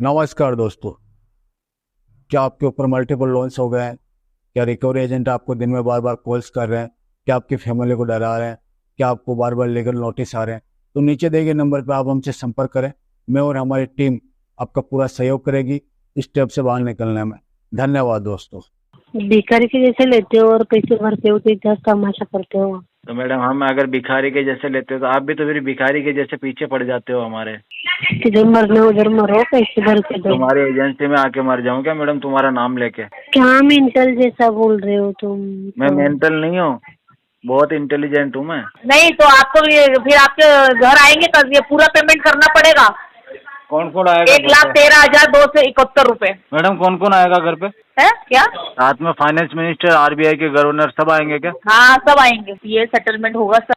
नमस्कार दोस्तों। क्या आपके ऊपर मल्टीपल लोन्स हो गए हैं? क्या रिकवरी एजेंट आपको दिन में बार बार कॉल्स कर रहे हैं? क्या आपकी फैमिली को डरा रहे हैं? क्या आपको बार बार लीगल नोटिस आ रहे हैं? तो नीचे दिए गए नंबर पर आप हमसे संपर्क करें। मैं और हमारी टीम आपका पूरा सहयोग करेगी इस स्टेप से बाहर निकलने में। धन्यवाद दोस्तों। भिखारी के जैसे लेते हो और पैसे भरते हो तो इतना तमाशा करते हो। तो मैडम हम अगर भिखारी के जैसे लेते हो तो आप भी तो फिर भिखारी के जैसे पीछे पड़ जाते हो हमारे। किधर मरना उधर मरो, पैसे भर के दो। तुम्हारी एजेंसी में आके मर जाऊं क्या मैडम तुम्हारा नाम लेके? क्या मेंटल जैसा बोल रहे हो तुम मैं तो। मेंटल नहीं हूँ, बहुत इंटेलिजेंट हूँ मैं। नहीं तो आपको ये फिर आपके घर आएंगे कल, ये पूरा पेमेंट करना पड़ेगा। कौन कौन आएगा एक घर लाख पे? 13,271 रुपए मैडम कौन कौन आएगा घर पे? है क्या? साथ में फाइनेंस मिनिस्टर, आरबीआई के गवर्नर सब आएंगे क्या? हाँ सब आएंगे, ये सेटलमेंट होगा सब।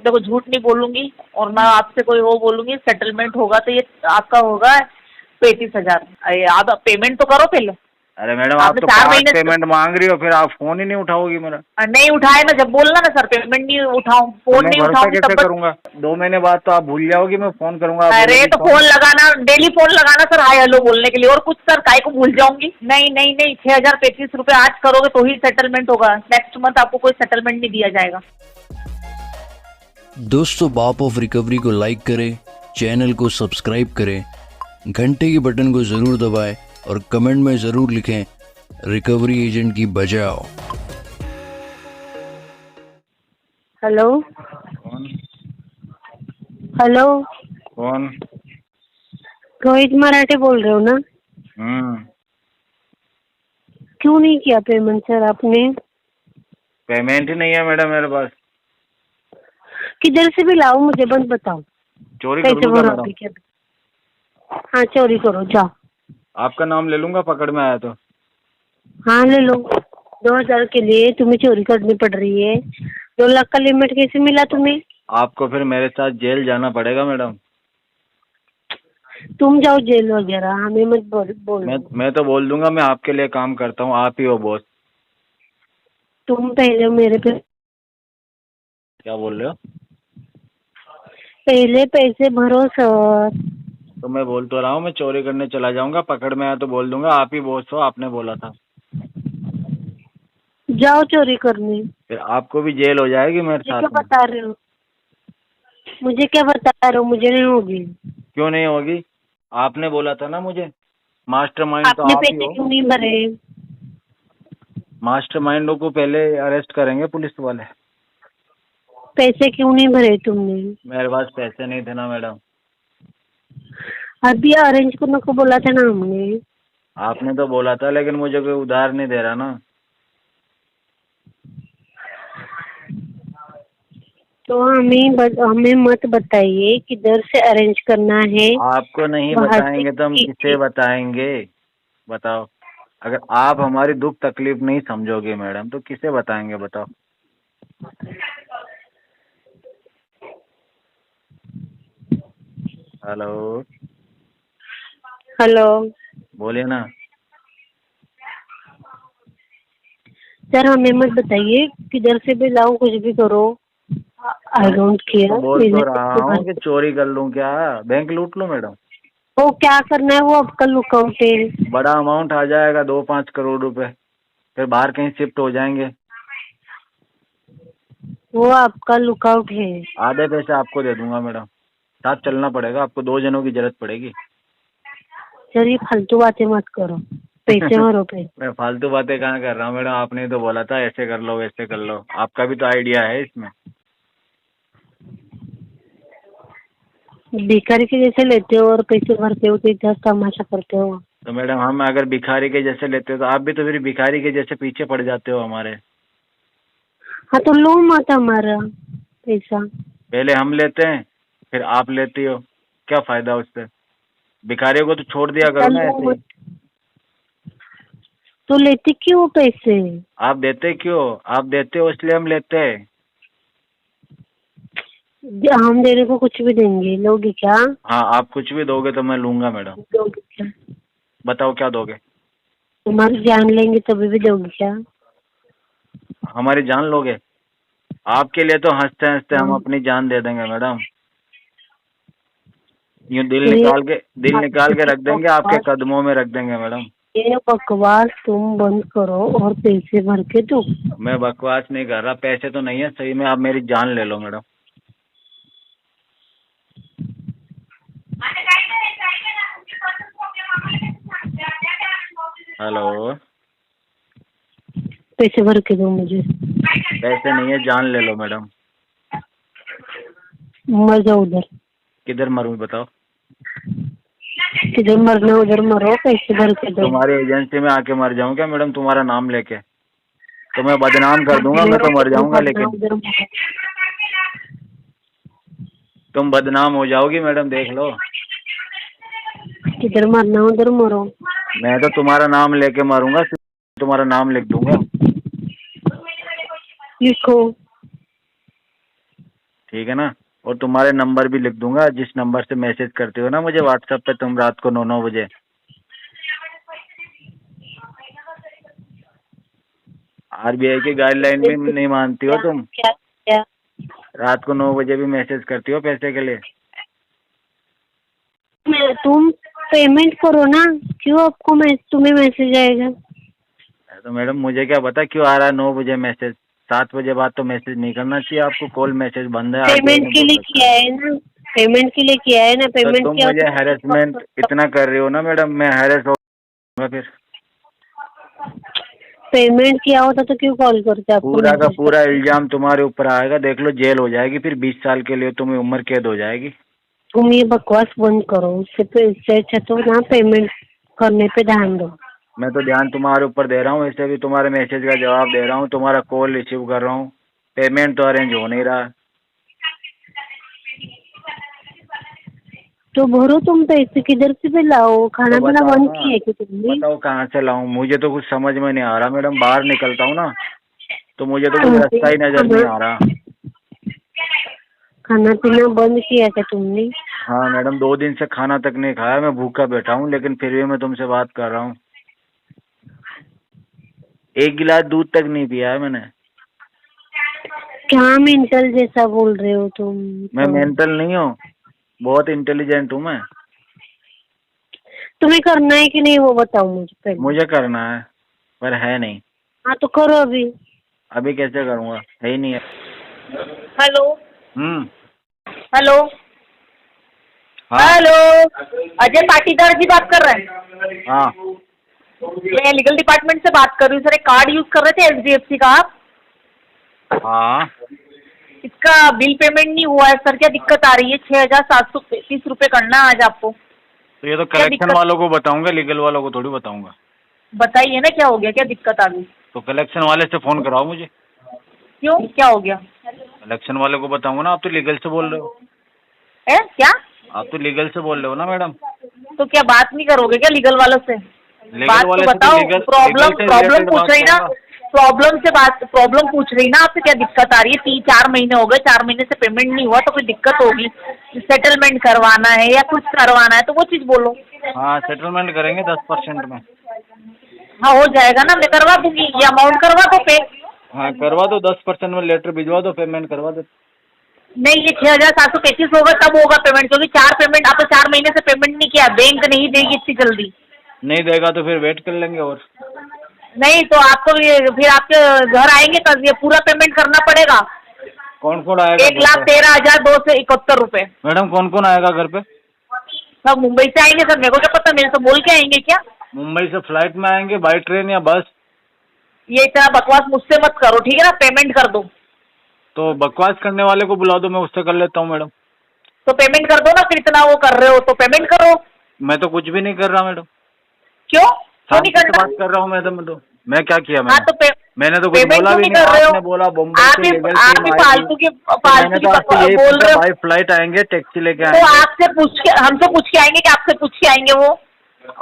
देखो झूठ नहीं बोलूंगी और ना आपसे कोई वो बोलूंगी, सेटलमेंट होगा तो ये आपका होगा 35,000। आप पेमेंट तो करो पहले। अरे मैडम आप आपने तो 4 महीने पेमेंट मांग रही हो, फिर आप फोन ही नहीं उठाओगी मेरा। नहीं उठाए ना, जब बोलना ना सर पेमेंट नहीं उठाऊं, तो फोन मैं नहीं भरोसा उठाऊंगी कैसे तब बस। करूंगा? 2 महीने बाद तो आप भूल जाओगी, मैं फोन करूंगा आप अरे बोलोगी तो फोन। फोन लगाना, डेली फोन लगाना सर, हाय हेलो बोलने के लिए, और कुछ सर काय को भूल जाऊंगी? नहीं नहीं नहीं, 6,035 रुपए आज करोगे तो ही सेटलमेंट होगा, नेक्स्ट मंथ आपको कोई सेटलमेंट नहीं दिया जाएगा। दोस्तों, बाप ऑफ रिकवरी को लाइक करें, चैनल को सब्सक्राइब करें, घंटे के बटन को ज़रूर दबाएं और कमेंट में ज़रूर लिखें रिकवरी एजेंट की बजाओ। हेलो कौन? हेलो, कौन? रोहित मराठे बोल रहे हो ना? हम्म। क्यों नहीं किया पेमेंट सर आपने? पेमेंट ही नहीं है मैडम मेरे पास। किधर से भी लाओ, मुझे बस बताओ। चोरी कर पैसे लूँ क्या भरो मैडम? अभी क्या? हाँ चोरी करो, जाओ। आपका नाम ले लूंगा पकड़ में आया तो। हाँ ले लो। 2,000 के लिए तुम्हें चोरी करनी पड़ रही है? 2 लाख का लिमिट कैसे मिला तुम्हें? आपको फिर मेरे साथ जेल जाना पड़ेगा मैडम। तुम जाओ जेल वगैरह, हमें मत मैं बोलो। मैं तो बोल दूंगा मैं आपके लिए काम करता हूँ, आप ही हो बॉस। तुम पहले मेरे पे क्या बोल रहे हो? पहले पैसे भरो सर। तो मैं बोल तो रहा हूँ मैं चोरी करने चला जाऊंगा, पकड़ में आया तो बोल दूंगा आप ही बॉस हो, आपने बोला था। जाओ चोरी करने। फिर आपको भी जेल हो जाएगी मेरे मुझे क्या साथ में। बता रहे हो? मुझे क्या बता रहे हो? मुझे नहीं होगी। क्यों नहीं होगी? आपने बोला था ना मुझे। मास्टरमाइंड तो आपने आप ही पैसे हो। क्यों नहीं भरे? मास्टरमाइंडों को पहले अरेस्ट करेंगे पुलिस वाले। पैसे क्यों नहीं भरे तुमने? मेरे पास पैसे नहीं थे ना मैडम। अभी अरेंज करने को बोला था ना हमने। आपने तो बोला था लेकिन मुझे कोई उधार नहीं दे रहा ना। तो हमें मत बताइए किधर से अरेंज करना है। आपको नहीं बाहर से बताएंगे तो हम किसे बताएंगे? बताओ। अगर आप हमारी दुख तकलीफ नहीं समझोगे मैडम तो किसे बताएंगे बताओ। हेलो। हेलो बोलिए ना। सर, हमें मत बताइए किधर से भी लाओ, कुछ भी करो। आई डोंट तो केयर। बोल तो रहा हूँ कि चोरी कर लूँ क्या? बैंक लूट लूँ मैडम? वो क्या करना है वो आपका लुकआउट है। बड़ा अमाउंट आ जाएगा, 2-5 करोड़ रुपए। फिर बाहर कहीं शिफ्ट हो जाएंगे। वो आपका लुकआउट है। आधे पैसे आपको दे दूंगा मैडम। साथ चलना पड़ेगा, आपको 2 जनों की जरूरत पड़ेगी। सर ये फालतू बातें मत करो, पैसे भरो पैसे। मैं फालतू बातें कहाँ कर रहा हूँ मैडम, आपने ही तो बोला था ऐसे कर लो वैसे कर लो, आपका भी तो आइडिया है इसमें। भिखारी के जैसे लेते हो और पैसे भरते हो तो इतना तमाशा करते हो। तो मैडम हम अगर भिखारी के जैसे लेते हो तो आप भी तो फिर भिखारी के जैसे पीछे पड़ जाते हो हमारे। हाँ तो लो मत हमारा पैसा। पहले हम लेते हैं फिर आप लेती हो, क्या फायदा उससे? भिखारियों को तो छोड़ दिया करो ना लो ऐसे ही। मत। तो लेते क्यों पैसे? आप देते क्यों? आप देते हो इसलिए हम लेते हैं। हम देने को कुछ भी देंगे, लोगे क्या? हाँ आप कुछ भी दोगे तो मैं लूंगा मैडम। दोगे क्या? बताओ क्या दोगे? तुम्हारी जान लेंगे तभी भी दोगे क्या? हमारी जान लोगे? आपके लिए तो हंसते हंसते हम हाँ। अपनी जान दे देंगे मैडम। यूँ दिल निकाल के रख देंगे, आपके कदमों में रख देंगे मैडम। ये बकवास तुम बंद करो और पैसे भर के दो। मैं बकवास नहीं कर रहा, पैसे तो नहीं है सही में, आप मेरी जान ले लो मैडम। हेलो, पैसे भर के दो मुझे। पैसे नहीं है, जान ले लो मैडम। मर जाओ उधर। किधर मरूं बताओ? किधर मरना उधर मरो, पैसे भर के दो। तुम्हारी एजेंसी में आके मर जाऊं क्या मैडम, तुम्हारा नाम लेके? तो मैं बदनाम कर दूंगा, मैं तो मर जाऊंगा, लेकिन तुम बदनाम हो जाओगी मैडम, देख लो। किधर मरना उधर मरो। मैं तो तुम्हारा नाम लेके मरूंगा, तुम्हारा नाम लिख दूंगा। लिखो। ठीक है ना, और तुम्हारे नंबर भी लिख दूंगा, जिस नंबर से मैसेज करते हो ना मुझे व्हाट्सएप पे तुम रात को 9 बजे। आरबीआई की गाइडलाइन भी नहीं मानती हो तुम। क्या क्या? रात को 9 बजे भी मैसेज करती हो पैसे के लिए। तुम पेमेंट करो ना, क्यों आपको तुम्हें मैसेज आएगा? तो मैडम मुझे क्या पता क्यों आ रहा है 9 बजे मैसेज? 7 बजे बाद तो मैसेज नहीं करना चाहिए आपको, कॉल मैसेज बंद है। पेमेंट के लिए किया है ना, पेमेंट के लिए किया है ना, पेमेंट तो तुम मुझे हैरेसमेंट इतना कर रही हो ना मैडम, मैं हैरेस होऊंगा फिर। पेमेंट किया होता तो क्यों कॉल करते आपको? पूरा का पूरा इल्जाम तुम्हारे ऊपर आएगा, देख लो, जेल हो जाएगी फिर 20 साल के लिए, तुम्हें उम्र कैद हो जाएगी। तुम ये बकवास बंद करो, उससे अच्छा तो ना पेमेंट करने पे ध्यान दो। मैं तो ध्यान तुम्हारे ऊपर दे रहा हूँ, ऐसे भी तुम्हारे मैसेज का जवाब दे रहा हूँ, तुम्हारा कॉल रिसीव कर रहा हूँ, पेमेंट तो अरेंज हो नहीं रहा। तो भरो तुम पैसे, किधर से भी लाओ? खाना पीना बंद किया है कि तुमने? बताओ कहाँ से लाऊं, मुझे तो कुछ समझ में नहीं आ रहा मैडम। बाहर निकलता हूँ ना तो मुझे तो कुछ रास्ता ही नजर नहीं आ रहा। खाना पीना बंद किया क्या तुमने? हाँ मैडम, 2 दिन से खाना तक नहीं खाया, मैं भूखा बैठा हूँ, लेकिन फिर भी मैं तुमसे बात कर रहा हूँ। 1 गिलास दूध तक नहीं पिया है मैंने। क्या मेंटल जैसा बोल रहे हो तुम? मैं मेंटल नहीं हूँ, बहुत इंटेलिजेंट हूँ मैं। तुम्हें करना है कि नहीं वो बताओ मुझे पहले। मुझे करना है पर है नहीं। हाँ तो करो अभी। अभी कैसे करूँगा, है ही नहीं है। Hello hello. हाँ। हेलो, अजय पाटीदार जी बात कर रहे हैं? हाँ, मैं लीगल डिपार्टमेंट से बात कर रही हूँ सर। एक कार्ड यूज कर रहे थे HDFC का आप? हाँ। इसका बिल पेमेंट नहीं हुआ है सर, क्या दिक्कत आ रही है? 6,730 रुपये करना है आज आपको। तो ये तो कलेक्शन वालों को बताऊंगा, लीगल वालों को थोड़ी बताऊंगा। बताइए ना क्या हो गया, क्या दिक्कत आ गई? तो कलेक्शन वाले से फोन कराओ मुझे। क्यों, क्या हो गया? कलेक्शन वाले को बताऊंगा ना, आप तो लीगल से बोल रहे हो। क्या? आप तो लीगल से बोल रहे हो ना मैडम। तो क्या बात नहीं करोगे क्या लीगल वालों से? बात तो वाले बताओ, प्रॉब्लम पूछ रही ना, प्रॉब्लम पूछ रही ना आपसे, क्या दिक्कत आ रही है? 3-4 महीने हो गए, 4 महीने से पेमेंट नहीं हुआ तो कोई दिक्कत होगी? सेटलमेंट करवाना है या कुछ करवाना है तो वो चीज बोलो। हाँ, सेटलमेंट करेंगे 10% में। हाँ हो जाएगा ना, मैं करवा दूंगी, ये अमाउंट करवा दो पे। हाँ करवा दो, 10% में लेटर भिजवा दो, पेमेंट करवा दो। नहीं, ये 6,733 होगा तब होगा पेमेंट, क्योंकि 4 पेमेंट आपने 4 महीने से पेमेंट नहीं किया, बैंक नहीं देगी इतनी जल्दी। नहीं देगा तो फिर वेट कर लेंगे। और नहीं तो आपको फिर आपके घर आएंगे कल, ये पूरा पेमेंट करना पड़ेगा। कौन कौन आएगा? 1,13,271 रुपए। मैडम कौन कौन आएगा घर पे? सब मुंबई से आएंगे सर, मेरे को क्या पता, मेरे से बोल के आएंगे क्या? मुंबई से फ्लाइट में आएंगे, बाई ट्रेन या बस? ये इतना बकवास मुझसे मत करो, ठीक है ना? पेमेंट कर दो। तो बकवास करने वाले को बुला दो, मैं उससे कर लेता हूँ मैडम। तो पेमेंट कर दो ना, फिर इतना वो कर रहे हो तो पेमेंट करो। मैं तो कुछ भी नहीं कर रहा मैडम। क्यों नहीं करना? बात कर रहा हूँ मैडम, तो मैं क्या किया? हाँ तो मैंने तो कुछ बोला भी नहीं। आपने बोला बॉम्बे आप ही फालतू की बोल रहे हो। बाई फ्लाइट आएंगे, टैक्सी लेके तो आएंगे। आपसे पूछ के, हमसे पूछ के आएंगे कि आपसे पूछ के आएंगे? वो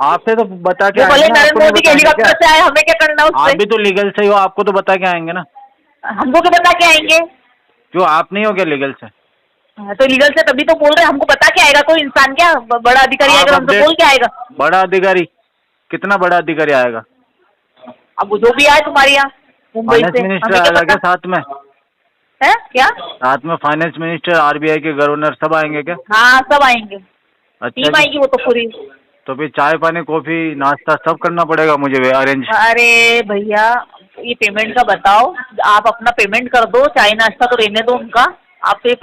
आपसे तो बता के भले नरेंद्र मोदी के हेलीकॉप्टर से आए, हमें क्या करना उससे? आप भी तो लीगल से ही हो, आपको तो बता के आएंगे ना। हमको क्या बता के आएंगे? क्यों, आप नहीं हो क्या लीगल से? तो लीगल से तभी तो बोल रहे हैं, हमको बता के आएगा कोई इंसान? क्या बड़ा अधिकारी आएगा हमसे बोल के आएगा? बड़ा अधिकारी? कितना बड़ा अधिकारी आएगा? अब वो जो भी आए तुम्हारे यहाँ मुंबई से। मिनिस्टर आएगा क्या साथ में? है क्या? साथ में फाइनेंस मिनिस्टर, आरबीआई के गवर्नर सब आएंगे क्या? हाँ सब आएंगे। अच्छा टीम जी। आएगी वो तो पूरी। तो फिर चाय पानी कॉफी नाश्ता सब करना पड़ेगा मुझे अरेंज? अरे भैया ये पेमेंट का बताओ, आप अपना पेमेंट कर दो, चाय नाश्ता तो रहने दो उनका, आप ये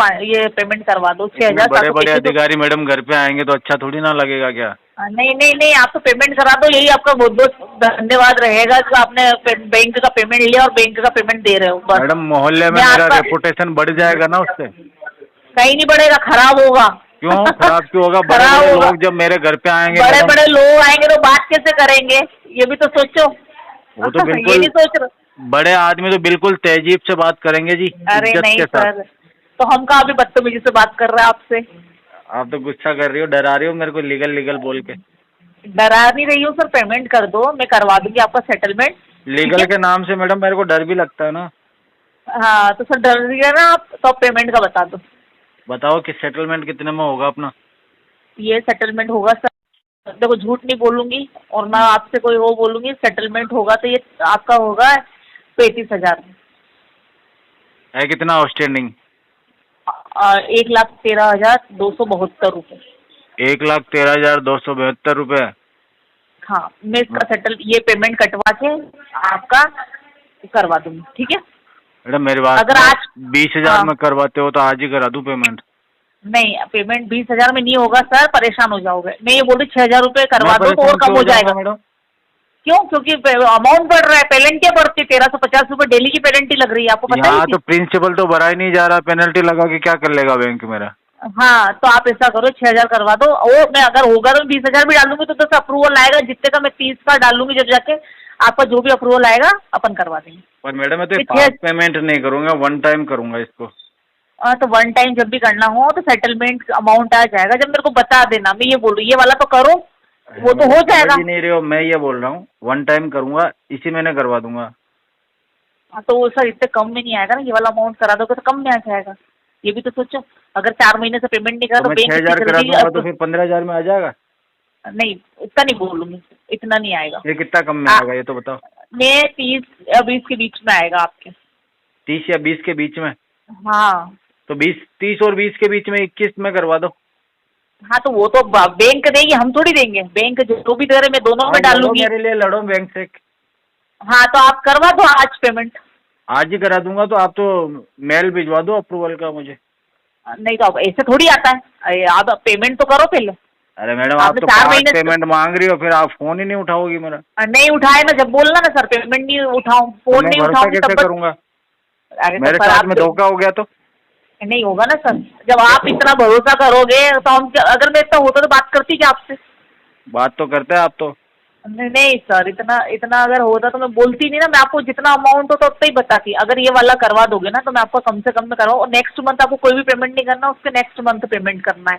पेमेंट करवा दो इतने बड़े बड़े 6,733। अधिकारी मैडम घर पे आएंगे तो अच्छा थोड़ी ना लगेगा क्या? नहीं नहीं नहीं, आप तो पेमेंट करा दो, यही आपका बहुत बहुत धन्यवाद रहेगा कि आपने बैंक का पेमेंट लिया और बैंक का पेमेंट दे रहे हो बस। मैडम मोहल्ले में मैं मेरा आपका रेपुटेशन बढ़ जाएगा ना उससे। कहीं नहीं बढ़ेगा, खराब होगा। क्यों खराब क्यों होगा? बड़े खराब बड़े होगा। लोग जब मेरे घर पे आएंगे बड़े मैडम, बड़े लोग आएंगे तो बात कैसे करेंगे, ये भी तो सोचो। वो तो ये बिल्कुल नहीं सोच रहे। बड़े आदमी तो बिल्कुल तहजीब से बात करेंगे जी, अरे इज्जत नहीं के साथ। सर, तो हम कहाँ अभी बदतमीजी से बात कर रहे हैं आपसे। आप तो गुस्सा कर रही हो, डरा रही हो मेरे को लीगल लीगल बोल के। डरा नहीं रही हूँ सर, पेमेंट कर दो, मैं करवा दूंगी आपका सेटलमेंट। लीगल के नाम से मैडम मेरे को डर भी लगता है ना। हाँ तो सर डर रही है ना आप, तो आप पेमेंट का बता दो। बताओ कि सेटलमेंट कितने में होगा अपना? ये सेटलमेंट होगा सर, देखो झूठ नहीं बोलूंगी और मैं आपसे कोई वो बोलूंगी, सेटलमेंट होगा तो ये आपका होगा 35,000। है कितना आउटस्टैंडिंग? 1,13,272 रुपये। 1,13,272 रुपये। हाँ मैं इसका ये पेमेंट कटवा के आपका करवा दूंगी, ठीक है। मैडम मेरी बात अगर आज 20,000 हाँ। में करवाते हो तो आज ही करा दूं पेमेंट? नहीं पेमेंट 20,000 में नहीं होगा सर, परेशान हो जाओगे। मैं ये बोल रही 6,000 रुपये करवा दो तो और कम हो जाएगा। मैडम क्यों? क्योंकि अमाउंट बढ़ रहा है, पेनल्टी बढ़ती है, 1,350 रुपये डेली की पेनल्टी लग रही है, आपको पता यहाँ है? तो प्रिंसिपल तो भरा ही नहीं जा रहा, पेनल्टी लगा के क्या कर लेगा बैंक मेरा? हाँ तो आप ऐसा करो 6,000 करवा दो, वो मैं अगर होगा तो 20,000 भी डालूंगी तो 10 अप्रूवल आएगा, जितने का मैं 30 का डालूंगी जब जाके आपका जो भी अप्रूवल आएगा अपन करवा देंगे। पर मैडम मैं तो ये फास्ट पेमेंट नहीं करूंगा, वन टाइम करूंगा इसको। तो वन टाइम जब भी करना हो तो सेटलमेंट अमाउंट आ जाएगा, जब मेरे को बता देना। मैं ये बोल रही हूँ ये वाला तो करो, वो तो हो जाएगा। समझ ही नहीं रहे हो, मैं ये बोल रहा हूँ वन टाइम करूंगा, इसी महीने करवा दूंगा। तो वो सर इतने कम में नहीं आएगा ना, ये वाला अमाउंट करा दोगे तो कम में आ जाएगा, ये भी तो सोचो। अगर 4 महीने से पेमेंट नहीं करा तो तो मैं बैंक 6,000 करा दूंगा तो फिर 15,000 में आ जाएगा? नहीं इतना नहीं बोलूंगी, इतना नहीं आएगा। ये कितना कम में आएगा ये तो बताओ? मैं 30 या 20 के बीच में आएगा आपके। 30 या 20 के बीच में? हाँ तो 30 और 20 के बीच में 21 में करवा दो। हाँ तो वो तो बैंक देंगे, हम थोड़ी देंगे, बैंक जो भी दे रहे मैं दोनों में डालूंगी। मेरे लिए लड़ो बैंक से। हाँ तो आप करवा दो आज पेमेंट। आज ही करा दूंगा, तो आप तो मेल भिजवा दो अप्रूवल का मुझे। नहीं तो अब ऐसे थोड़ी आता है, आप पेमेंट तो करो पहले। अरे मैडम आप आपने तो 4 फास्ट महीने पेमेंट मांग रही हो, फिर आप फोन ही नहीं उठाओगी मेरा। नहीं उठाए ना, जब बोलना ना सर पेमेंट नहीं उठाऊं, फोन मैं नहीं भरोसा उठाऊंगी कैसे तब करूंगा? अरे मेरे तो सर साथ आप में धोखा हो गया तो? नहीं होगा ना सर, जब आप इतना भरोसा करोगे तो हम अगर मैं इतना होता तो बात करती क्या आपसे? बात तो करते हैं आप तो। नहीं सर, इतना अगर होता तो मैं बोलती नहीं ना, मैं आपको जितना अमाउंट हो तो उतना ही बताती। अगर ये वाला करवा दोगे ना तो मैं आपको कम से कम में करवाऊँ, और नेक्स्ट मंथ आपको कोई भी पेमेंट नहीं करना, उसके नेक्स्ट मंथ पेमेंट करना है,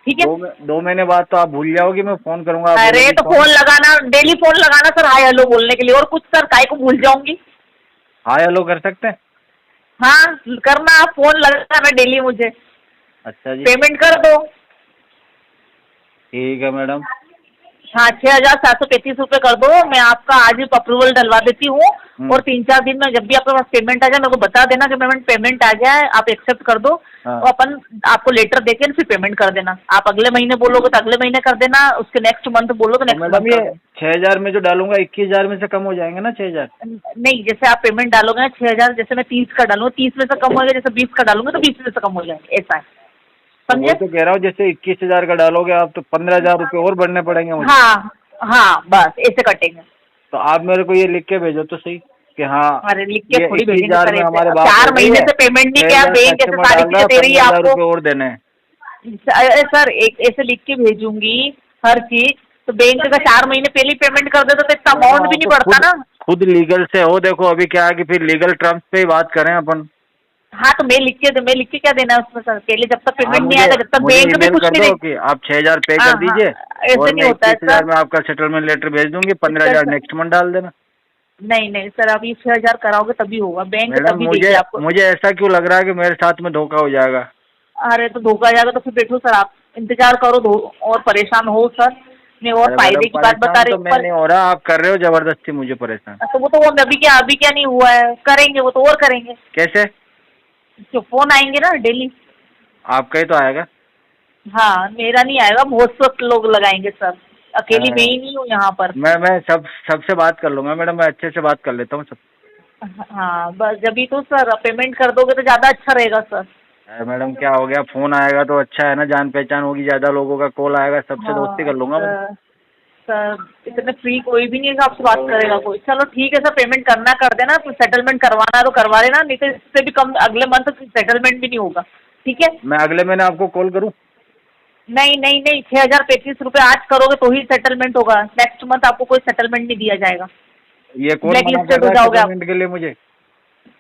ठीक है। 2 महीने बाद तो आप भूल जाओगे, मैं फोन करूंगा। अरे तो फोन लगाना, डेली फोन लगाना सर, हाय हेलो बोलने के लिए, और कुछ सर काय को भूल जाऊंगी। हाय हेलो कर सकते हैं? हाँ करना, आप फोन लगाना डेली मुझे, अच्छा जी पेमेंट कर दो। ठीक है मैडम। हाँ 6,733 रुपये कर दो, मैं आपका आज ही अप्रूवल डलवा देती हूँ, और 3-4 दिन में जब भी आपके पास पेमेंट आ जाए मेरे को बता देना कि पेमेंट आ गया है, आप एक्सेप्ट कर दो। हाँ। तो अपन आपको लेटर देके फिर पेमेंट कर देना। आप अगले महीने बोलोगे तो अगले महीने कर देना, उसके नेक्स्ट मंथ बोलो तो नेक्स्ट मैडम मंथ। ये 6,000 में जो डालूंगा 21,000 में से कम हो जाएंगे ना 6,000? नहीं, जैसे आप पेमेंट डालोगे ना 6,000, जैसे मैं 30 का डालूंगा 30 में से कम होगा, जैसे 20 का डालूंगा तो 20 में से कम हो जाएंगे, ऐसा है, समझे? तो कह रहा हूँ जैसे 21,000 का डालोगे आप तो 15,000 रुपये और बढ़ने पड़ेंगे मुझे। हाँ बस ऐसे कटेंगे। तो आप मेरे को ये लिख के भेजो तो सही कि हाँ। अरे लिख के थोड़ी भेजेंगे 21,000 सर, में हमारे ऐसे। बात 4 महीने से पेमेंट नहीं किया, बैंक ऐसे सारी चीजें दे रही है 15,000 आपको। रुपये और देने हैं। सर एक ऐसे लिख के भेजूंगी हर चीज, तो बैंक का 4 महीने पहले पेमेंट कर दे तो इतना अमाउंट भी नहीं बढ़ता ना। खुद लीगल से हो, देखो अभी क्या है कि फिर लीगल टर्म्स पे ही बात करें अपन। हाँ तो मैं लिख के क्या देना है उसमें सर? पहले जब तक पेमेंट नहीं आएगा, जब तक बैंक में कुछ नहीं कि आप 6,000 पे कर हाँ, दीजिए, ऐसे और नहीं मैं होता है 21,000 सर। में आपका सेटलमेंट लेटर भेज दूंगी, 15,000 नेक्स्ट मंथ डाल देना। नहीं सर, आप ये 6,000 कराओगे तभी होगा, बैंक मैडम तभी देगी आपको। मुझे ऐसा क्यों लग रहा है कि मेरे साथ में धोखा हो जाएगा? अरे तो धोखा आ जाएगा तो फिर बैठो सर, आप इंतजार करो और परेशान हो सर, मैं और फायदे की बात बता रही हूँ। मैं नहीं हो रहा, आप कर रहे हो जबरदस्ती मुझे परेशान। तो वो अभी क्या नहीं हुआ है, करेंगे वो तो और करेंगे। कैसे? जो फोन आएंगे ना डेली। आपका ही तो आएगा। हाँ, मेरा नहीं आएगा, बहुत सब लोग लगाएंगे सर, अकेली हाँ। मैं ही नहीं हूँ यहाँ पर। मैं सबसे बात कर लूंगा मैडम, मैं अच्छे से बात कर लेता हूँ सब। हाँ बस, जब भी तो सर पेमेंट कर दोगे तो ज़्यादा अच्छा रहेगा सर। मैडम क्या हो गया, फोन आएगा तो अच्छा है ना, जान पहचान होगी, ज्यादा लोगों का कॉल आएगा, सबसे दोस्ती कर हाँ लूंगा मैं। सर इतने फ्री कोई भी नहीं है कि आपसे बात करेगा कोई। चलो ठीक है सर, पेमेंट करना कर देना, तो सेटलमेंट करवाना है तो करवा लेना, नहीं तो इससे भी कम अगले मंथ सेटलमेंट भी नहीं होगा, ठीक है। मैं अगले महीने आपको कॉल करूँ? नहीं नहीं नहीं, 6,035 रुपये आज करोगे तो ही सेटलमेंट होगा, नेक्स्ट मंथ आपको कोई सेटलमेंट नहीं दिया जाएगा। ये कौन ब्लैक मना लिस्टेड कर हो रहा है जाओगे आप, सेटलमेंट के लिए मुझे?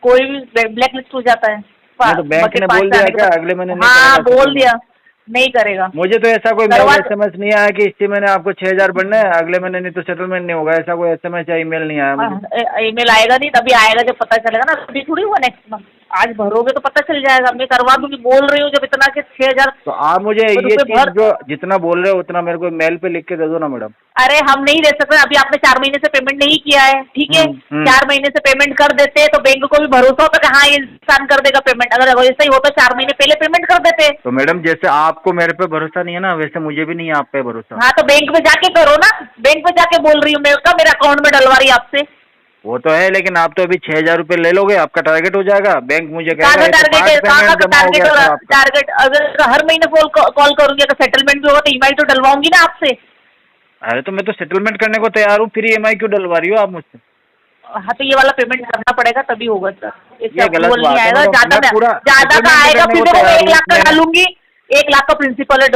कोई भी ब्लैक लिस्ट हो जाता है। नहीं तो बैंक बकेट ने 5 बोल से दिया आने के क्या बाद, अगले महीने नहीं हाँ करेगा बोल settlement? दिया नहीं करेगा। मुझे तो ऐसा कोई मेल करवा एसएमएस नहीं आया कि इसी महीने आपको 6,000 भरना है, अगले महीने नहीं तो सेटलमेंट नहीं होगा, ऐसा कोई एसएमएस या ईमेल नहीं आया मुझे। ईमेल आएगा नहीं, तभी आएगा जब पता चलेगा ना, अभी थोड़ी हुआ नेक्स्ट मंथ। आज भरोगे तो पता चल जाएगा, मैं करवा दूंगी, बोल रही हूँ जब इतना के 6,000 तो आप मुझे ये रुपये चीज भर। जो जितना बोल रहे हो उतना मेरे को मेल पे लिख के दे दो ना मैडम। अरे हम नहीं दे सकते, अभी आपने 4 महीने से पेमेंट नहीं किया है, ठीक है। 4 महीने से पेमेंट कर देते तो बैंक को भी भरोसा होता कि हाँ ये इंसान कर देगा पेमेंट, अगर वैसा ही होता 4 महीने पहले पेमेंट कर देते। तो मैडम जैसे आपको मेरे पे भरोसा नहीं है ना, वैसे मुझे भी नहीं है आप पे भरोसा। हाँ तो बैंक में जाके करो ना, बैंक में जाके बोल रही हूँ मैं, मेरे अकाउंट में डलवा रही है आपसे। वो तो है, लेकिन आप तो अभी 6,000 रुपये ले लोगे, आपका टारगेट हो जाएगा, बैंक मुझे कहाँ कहेगा का ये तो टारगेट है, पार्ट कहाँ पेमेंट का जमा हो टारगेट गया होगा? सर आपका। टारगेट अगर हर महीने कॉल करूंगी, अगर सेटलमेंट भी होगा तो ईएमआई तो डलवाऊंगी ना आपसे। अरे तो मैं तो सेटलमेंट करने को तैयार हूँ, फिर ईएमआई क्यों डलवा रही हो आप मुझसे? हाँ तो ये वाला पेमेंट करना पड़ेगा तभी होगा सर, इससे ये गलत अप्रूवल बात नहीं है आएगा। मैडम, ज्यादा मैं पूरा ज्यादा का settlement आएगा करने फिर को देखो मैं तैयार 1 हूँ लाख का इसमें। डालूंगी, 1 लाख का प्रिंसिपल है,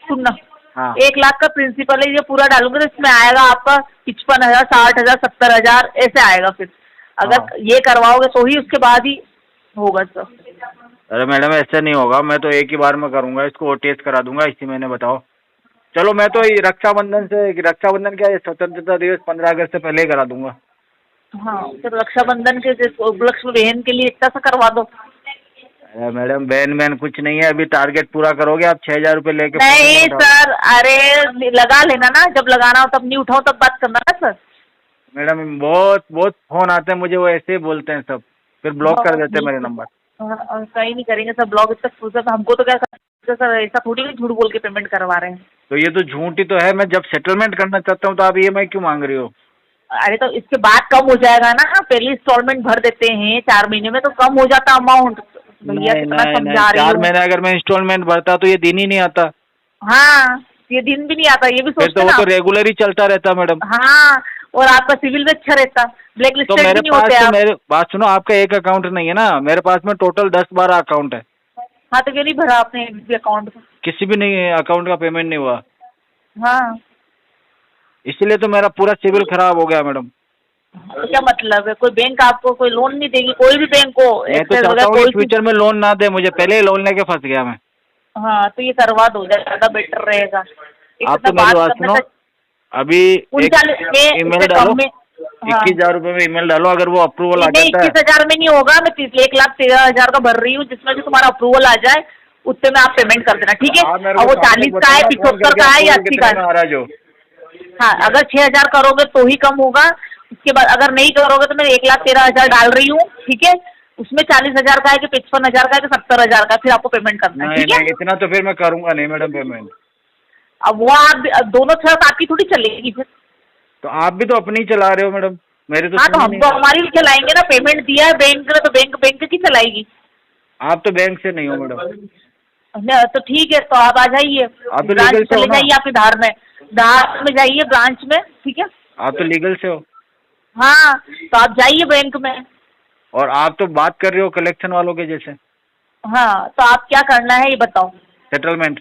सुनना, हाँ 1 लाख का प्रिंसिपल है, ये पूरा डालूंगी तो इसमें आएगा आपका 55,000, 60,000, 70,000 ऐसे आएगा फिर। अगर हाँ। ये करवाओगे तो ही उसके बाद ही होगा सर। अरे मैडम ऐसे नहीं होगा, मैं तो एक ही बार में करूंगा, इसको ओटीएस करा दूंगा इसी महीने, बताओ। चलो मैं तो ये रक्षाबंधन क्या, ये स्वतंत्रता दिवस 15 अगस्त से पहले ही करा दूंगा। हाँ फिर रक्षाबंधन के उपलक्ष्य में बहन के लिए इतना सा करवा दो। अरे मैडम बहन कुछ नहीं है, अभी टारगेट पूरा करोगे आप 6,000 रुपये लेके फोन नहीं नहीं उठाओ। सर, अरे लगा लेना ना, जब लगाना हो तब नहीं उठाओ, तब बात करना ना सर। मैडम बहुत बहुत फोन आते हैं मुझे, वो ऐसे ही बोलते हैं सब, फिर ब्लॉक कर देते हैं मेरे नंबर। कहीं नहीं करेंगे सर ब्लॉग, इतना फुर्सत हमको तो क्या सर, ऐसा थोड़ी नहीं झूठ बोल के पेमेंट करवा रहे हैं। तो ये तो झूठ ही तो है, मैं जब सेटलमेंट करना चाहता हूँ तो आप ईएमआई क्यों मांग रही हो? अरे तो इसके बाद कम हो जाएगा ना, पहले इंस्टॉलमेंट भर देते हैं 4 महीने में तो कम हो जाता अमाउंट। भैया नहीं कितना नहीं नहीं, समझा रही 4 हूँ। महीने अगर मैं इंस्टॉलमेंट भरता तो ये दिन ही नहीं आता, हाँ ये दिन भी नहीं आता, ये भी फिर सोचते तो वो ना। तो रेगुलर ही चलता रहता मैडम। हाँ, और आपका सिविल भी अच्छा रहता, ब्लैक तो लिस्टेड भी मेरे नहीं पास होते तो आप। मेरे बात सुनो, आपका एक अकाउंट नहीं है ना, मेरे पास में टोटल 10-12 अकाउंट है। हाँ तो क्यों नहीं भरा आपने अकाउंट का? किसी भी नहीं अकाउंट का पेमेंट नहीं हुआ, हाँ इसलिए तो मेरा पूरा सिविल खराब हो गया मैडम। तो क्या मतलब है, कोई बैंक आपको कोई लोन नहीं देगी, कोई भी बैंक को मैं तो एक्सेस चाहता वगैरह हूँ कि कोई भी। फ्यूचर में लोन ना दे मुझे, पहले ही लोन लेके फंस गया मैं। हाँ तो ये करवा दो, ज्यादा बेटर रहेगा। आप इतना तो मेरी बात करने सुनो, का अभी एक 39 में ईमेल इससे डालो, कम में। हाँ 21,000 रुपये में ईमेल डालो, अगर वो अप्रूवल आ नहीं, जाता है। 21,000 में नहीं होगा, मैं 1,13,000 का भर रही हूँ, जिसमें भी तुम्हारा अप्रूवल आ जाए उतने में आप पेमेंट कर देना, ठीक है। आप मेरे और को वो शाम तक 40 का बताओ है, ना फोन 75 करके का है या approval 80 कितने का में है। आ रहा है जो। हाँ अगर 6,000 करोगे तो ही कम होगा, उसके बाद अगर नहीं करोगे तो मैं 1,13,000 डाल रही हूँ, ठीक है। उसमें 40,000 का है कि 55,000 का है कि 70,000 का, फिर आपको पेमेंट करना है, नहीं ठीक है। नहीं, इतना तो फिर मैं करूंगा नहीं मैडम पेमेंट। अब वो आप दोनों तरफ आपकी थोड़ी चलेगी फिर। तो आप भी तो अपनी ही चला रहे हो मैडम, मेरे तो हाँ तो सुनी हम नहीं। तो हमारी भी चलाएंगे ना, पेमेंट दिया है बैंक ने तो बैंक की चलाएगी। आप तो बैंक से नहीं हो मैडम। तो ठीक है, तो आप आ जाइए, आप तो ब्रांच लीगल से हो चले ना? जाइए, आपके धार में जाइए ब्रांच में, ठीक है। आप तो लीगल से हो, हाँ तो आप जाइए बैंक में। और आप तो बात कर रहे हो कलेक्शन वालों के जैसे। हाँ तो आप क्या करना है ये बताओ। सेटलमेंट।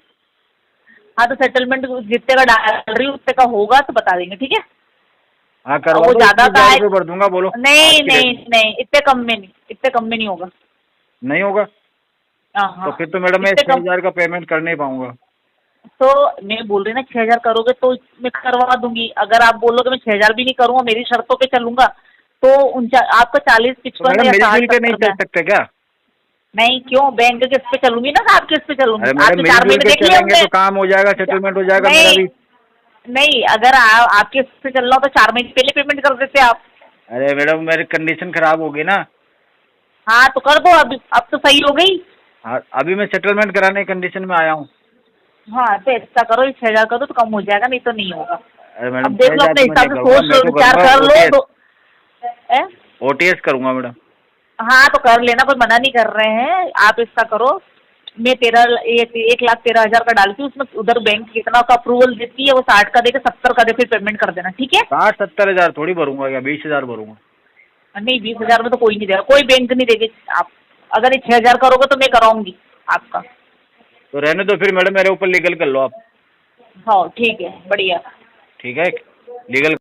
हाँ तो सेटलमेंट जितने का डाल रही हूँ उतने का होगा तो बता देंगे, ठीक है। हाँ करवा वो दो, ज्यादा 21,000 रुपये भर दूंगा, बोलो। नहीं आज की नहीं डेट नहीं, इतने कम में नहीं, इतने कम में नहीं होगा। नहीं होगा? हाँ तो फिर तो मैडम मैं इतने कम। 6,000 का पेमेंट कर नहीं पाऊंगा। तो मैं बोल रही ना 6,000 करोगे तो मैं करवा दूंगी, अगर आप बोलोगे मैं 6,000 भी नहीं करूँगा, मेरी शर्तों पे चलूंगा तो आपका 40, तो 55 मैडम या मिलजुल 60, के नहीं 70 चल सकते क्या? नहीं क्यों, बैंक के किस पे चलूंगी ना, आप किस पे चलूंगी? अरे आपके मैडम 4 मिलजुल महीने के देख लिए चलेंगे हमने। तो काम हो जाएगा, सेटलमेंट हो जाएगा मेरा भी। नहीं अगर आपके इस पे चलना हो तो 4 महीने पहले पेमेंट कर देते आप। अरे मैडम मेरी कंडीशन खराब होगी ना। हाँ तो कर दो, अब तो सही हो गई। हाँ अभी मैं सेटलमेंट कराने की कंडीशन में आया हूँ। हाँ तो ऐसा करो, 6,000 करो तो कम हो जाएगा, नहीं तो नहीं होगा। अरे मैडम अब देख लो 6,000 अपने तो मैं हिसाब नहीं से, करूँगा, सोच मैं लो, तो विचार करूँगा कर लो। OTS करूँगा मैडम। हाँ तो कर लेना, कोई मना नहीं कर रहे हैं। आप ऐसा करो, मैं 1,13,000 का डालती हूँ उसमें, उधर बैंक कितना का अप्रूवल देती है, वो 60 का देके 70 का दे, फिर पेमेंट कर देना, ठीक है? 60-70 हज़ार थोड़ी भरूंगा, या 20,000 भरूंगा। नहीं 20,000 में तो कोई नहीं देगा, कोई बैंक नहीं देगी। आप अगर ये 6,000 करोगे तो मैं कराऊंगी आपका। तो रहने दो फिर मैडम, मेरे ऊपर लीगल कर लो आप। हाँ ठीक है, बढ़िया। ठीक है, लीगल